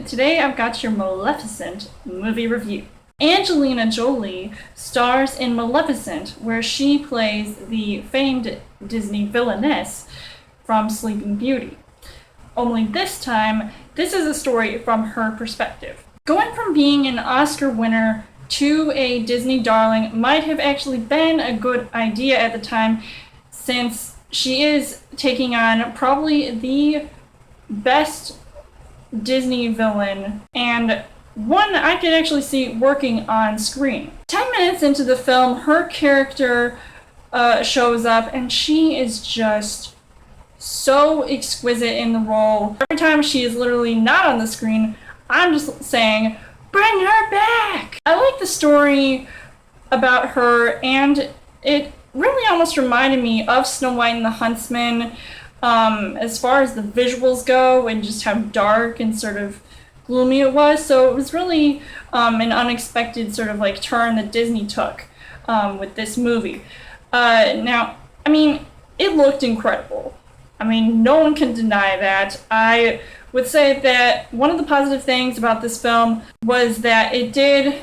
Today I've got your Maleficent movie review. Angelina Jolie stars in Maleficent, where she plays the famed Disney villainess from Sleeping Beauty. Only this time, this is a story from her perspective. Going from being an Oscar winner to a Disney darling might have actually been a good idea at the time, since she is taking on probably the best Disney villain, and one I could actually see working on screen. 10 minutes into the film, her character shows up, and she is just so exquisite in the role. Every time she is literally not on the screen, I'm just saying, bring her back! I like the story about her, and it really almost reminded me of Snow White and the Huntsman, as far as the visuals go and just how dark and sort of gloomy it was. So it was really an unexpected sort of like turn that Disney took with this movie. Now, I mean, it looked incredible. I mean, no one can deny that. I would say that one of the positive things about this film was that it did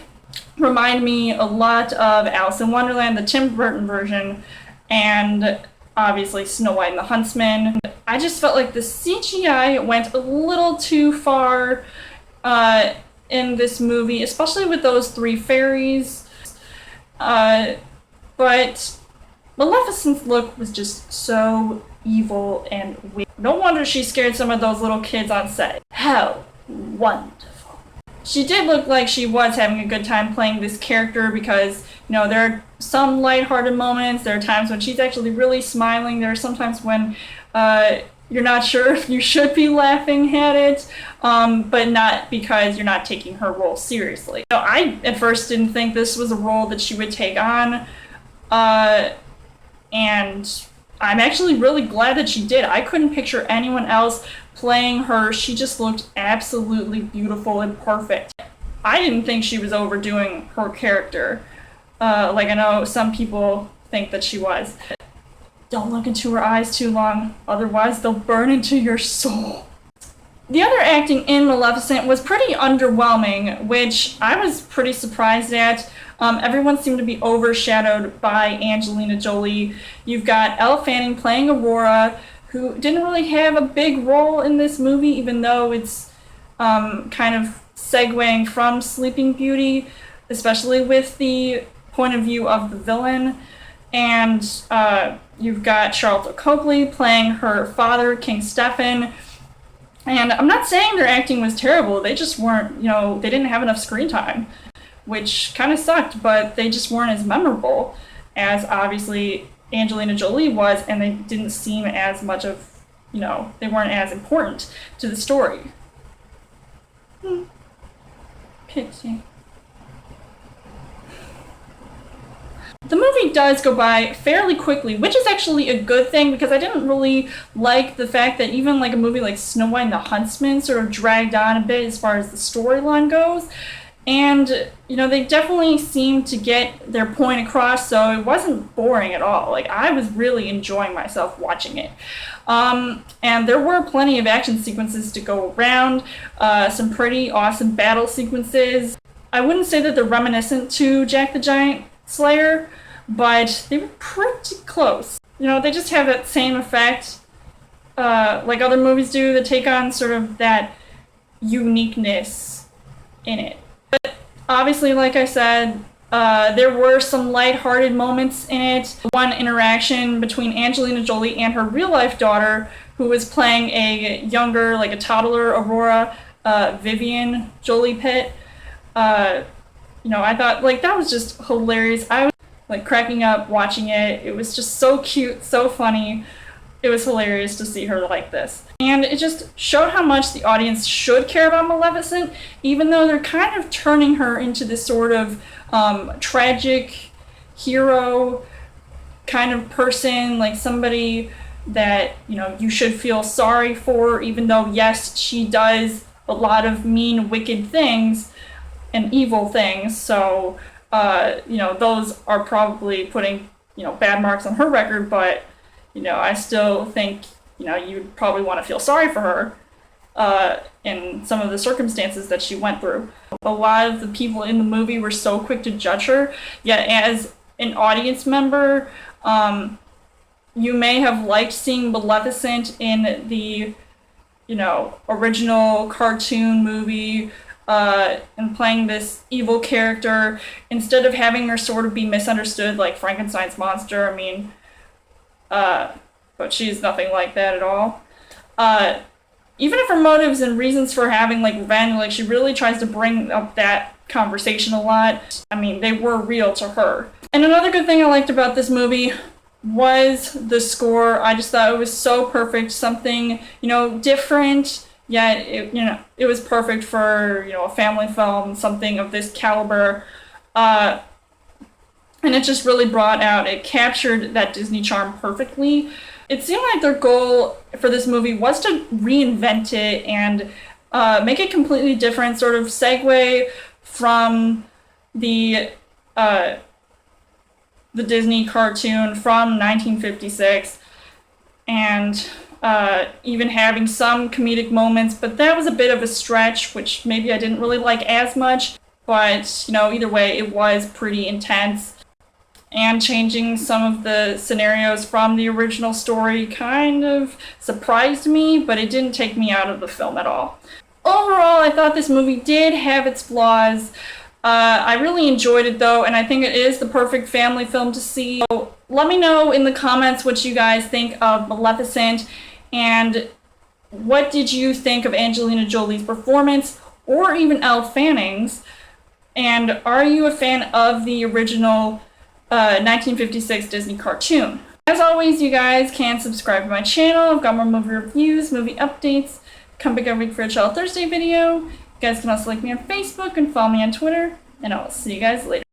remind me a lot of Alice in Wonderland, the Tim Burton version, and obviously Snow White and the Huntsman. I just felt like the CGI went a little too far in this movie, especially with those three fairies. But Maleficent's look was just so evil and weird. No wonder she scared some of those little kids on set. How wonderful. She did look like she was having a good time playing this character, because, you know, there are some lighthearted moments, there are times when she's actually really smiling, there are sometimes when you're not sure if you should be laughing at it, but not because you're not taking her role seriously. So I, at first, didn't think this was a role that she would take on, and I'm actually really glad that she did. I couldn't picture anyone else playing her. She just looked absolutely beautiful and perfect. I didn't think she was overdoing her character, like I know some people think that she was. Don't look into her eyes too long, otherwise they'll burn into your soul. The other acting in Maleficent was pretty underwhelming, which I was pretty surprised at. Everyone seemed to be overshadowed by Angelina Jolie. You've got Elle Fanning playing Aurora, who didn't really have a big role in this movie, even though it's kind of segueing from Sleeping Beauty, especially with the point of view of the villain. And you've got Charlotte Copley playing her father, King Stephen. And I'm not saying their acting was terrible, they just weren't, they didn't have enough screen time, which kind of sucked, but they just weren't as memorable as obviously Angelina Jolie was, and they didn't seem as much of, they weren't as important to the story. Pity. The movie does go by fairly quickly, which is actually a good thing, because I didn't really like the fact that even like a movie like Snow White and the Huntsman sort of dragged on a bit as far as the storyline goes. And, they definitely seemed to get their point across, so it wasn't boring at all. Like, I was really enjoying myself watching it. And there were plenty of action sequences to go around, some pretty awesome battle sequences. I wouldn't say that they're reminiscent to Jack the Giant Slayer, but they were pretty close. They just have that same effect, like other movies do, that take on sort of that uniqueness in it. But obviously, like I said, there were some lighthearted moments in it. One interaction between Angelina Jolie and her real-life daughter, who was playing a younger, like a toddler Aurora, Vivian Jolie Pitt. I thought, like, that was just hilarious. I was, like, cracking up watching it. It was just so cute, so funny. It was hilarious to see her like this. And it just showed how much the audience should care about Maleficent, even though they're kind of turning her into this sort of tragic hero kind of person, like somebody that, you should feel sorry for, even though, yes, she does a lot of mean, wicked things and evil things. So, those are probably putting, bad marks on her record, but I still think, you'd probably want to feel sorry for her. in some of the circumstances that she went through. A lot of the people in the movie were so quick to judge her, yet as an audience member, you may have liked seeing Maleficent in the, original cartoon movie, and playing this evil character instead of having her sort of be misunderstood like Frankenstein's monster. I mean, but she's nothing like that at all. Even if her motives and reasons for having like revenge, like she really tries to bring up that conversation a lot. I mean, they were real to her. And another good thing I liked about this movie was the score. I just thought it was so perfect, something, different, yet it was perfect for, a family film, something of this caliber. And it just really it captured that Disney charm perfectly. It seemed like their goal for this movie was to reinvent it and make it completely different, sort of segue from the Disney cartoon from 1956, and even having some comedic moments, but that was a bit of a stretch, which maybe I didn't really like as much, but either way, it was pretty intense. And changing some of the scenarios from the original story kind of surprised me, but it didn't take me out of the film at all. Overall, I thought this movie did have its flaws. I really enjoyed it though, and I think it is the perfect family film to see. So let me know in the comments what you guys think of Maleficent, and what did you think of Angelina Jolie's performance, or even Elle Fanning's, and are you a fan of the original 1956 Disney cartoon? As always, you guys can subscribe to my channel. I've got more movie reviews, movie updates. Come back every week for a Child Thursday video. You guys can also like me on Facebook and follow me on Twitter, and I'll see you guys later.